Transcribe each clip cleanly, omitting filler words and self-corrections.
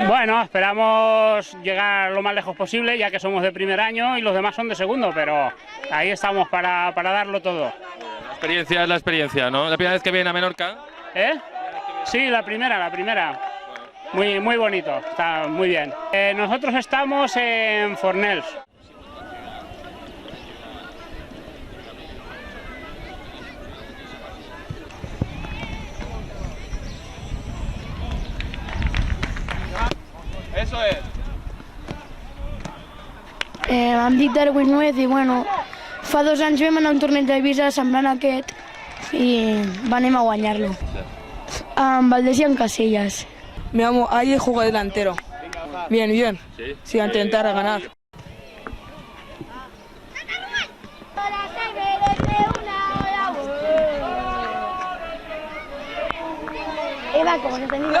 Bueno, esperamos llegar lo más lejos posible, ya que somos de primer año y los demás son de segundo, pero ahí estamos para darlo todo. La experiencia es la experiencia, ¿no? ¿La primera vez que viene a Menorca? ¿Eh? Sí, la primera. Muy bonito, está muy bien. Nosotros estamos en Fornells. Eso es. Em dic Darwin Nuez i bueno, fa 2 anys vam anar a un torneig d'Eivissa semblant a aquest i anem a guanyar-lo. Amb Valdés i amb Casillas. Me llamo Ali y juego delantero. Bien, bien. ¿Sí? Sí, a intentar ganar. Eva, como no tenim...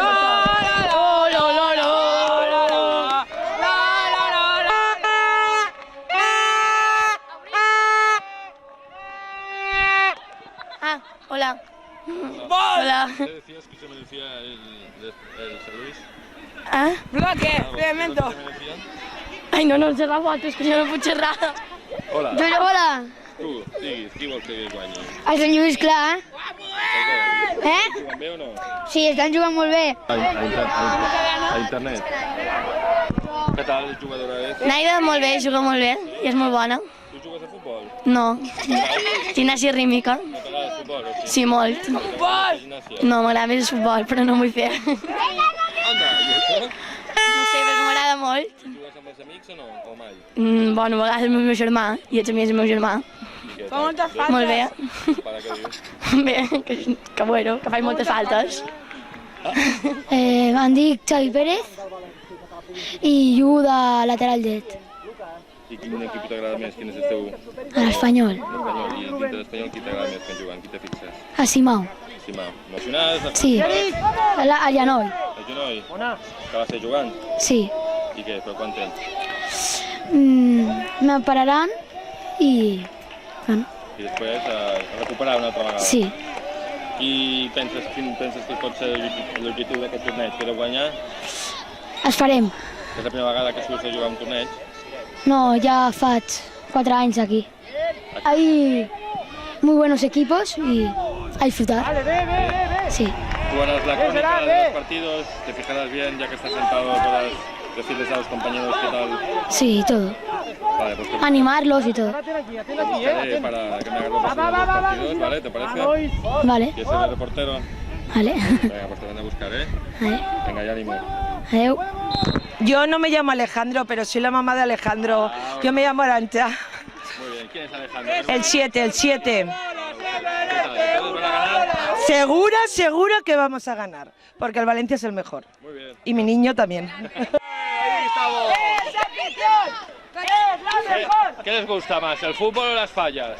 Ah, hola. Hola. ¿Qué decías que se merecía el San Luis? Ah? Bloque, elemento. Ai, no xerrar fotos, que jo no puc xerrar. Hola. Hola. Tu, diguis, qui vols que guanyi? El Sant Lluís, clar. Juguen bé o no? Sí, estan jugant molt bé. A internet. Què tal, jugadora és? Naida molt bé, juga molt bé i és molt bona. Tu jugues a futbol? No. Gimnàsia rítmica. No t'agrada el futbol o sí? Sí, molt. Gimnàsia? No, m'agrada més el futbol, però no vull fer. Anda, i això? No sé, perquè m'agrada molt. Jugues amb els amics o no? O mai? Bueno, a vegades amb el meu germà i ets amics del meu germà. I què Fa moltes faltes. Molt bé. Para què dius? Bé, que bueno, que faig moltes faltes. Em dic Xavi Pérez i jugo de lateral dret, I quin equip t'agrada més? Quin és el teu a l'Espanyol, l'Espanyol? I dintre l'Espanyol qui t'agrada més quan jugant? Qui te fixes? a Simau, Sí, ma. Emocionat? sí, a Llanoi, El Genoll? Que va ser jugant? sí. I què? Però quant temps? Me pararan i... bueno, I després a recuperar una altra vegada? sí, Quin penses que pot ser l'objectiu d'aquest torneig? Que de guanyar? es farem. És la primera vegada que surts a jugar un torneig? No, ya faig 4 años aquí. Hay muy buenos equipos y a disfrutar. Sí, Tú harás la crónica de los partidos, te fijarás bien, ya que estás sentado, podrás decirles a los compañeros qué tal. sí, todo. Vale, pues te Animarlos y todo. buscaré para que me hagas los resúmenes de los partidos, ¿vale? ¿Te parece? Vale, ¿Quieres ser el reportero? vale. Venga, pues te van a buscar, ¿eh? Vale. Venga, ya ánimo. Adeu. Yo no me llamo Alejandro, pero soy la mamá de Alejandro. Yo me llamo Arantxa. Muy bien, ¿quién es Alejandro? El 7, el 7. ¿Qué tal? ¿Todos van a ganar? Segura que vamos a ganar, porque el Valencia es el mejor. Muy bien. Y mi niño también. Ahí estamos. ¿Qué les gusta más, el fútbol o las fallas?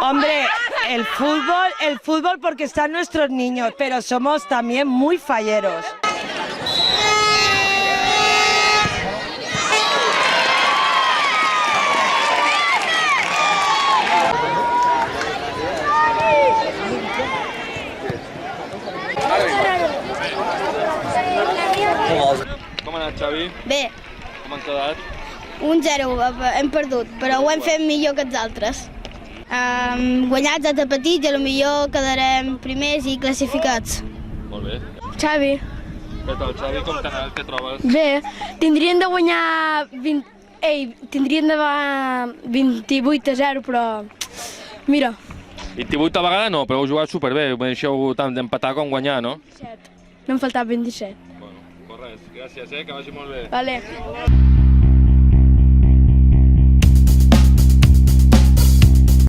Hombre, el fútbol porque están nuestros niños, pero somos también muy falleros. Com ha anat, Xavi? Bé, Com han quedat? 1-0, hem perdut, però ho hem fet millor que els altres. Guanyats de petits i potser quedarem primers i classificats. Molt bé. Xavi. Què tal, Xavi? Com t'ha anat? Què trobes? Bé, tindrien de guanyar 28-0, però mira, 28 a vegada no, però heu jugat superbé. Deixeu tant d'empatar com guanyar, no? no em faltava 27. Bueno, pues res. Gràcies, que vagi molt bé. Vale.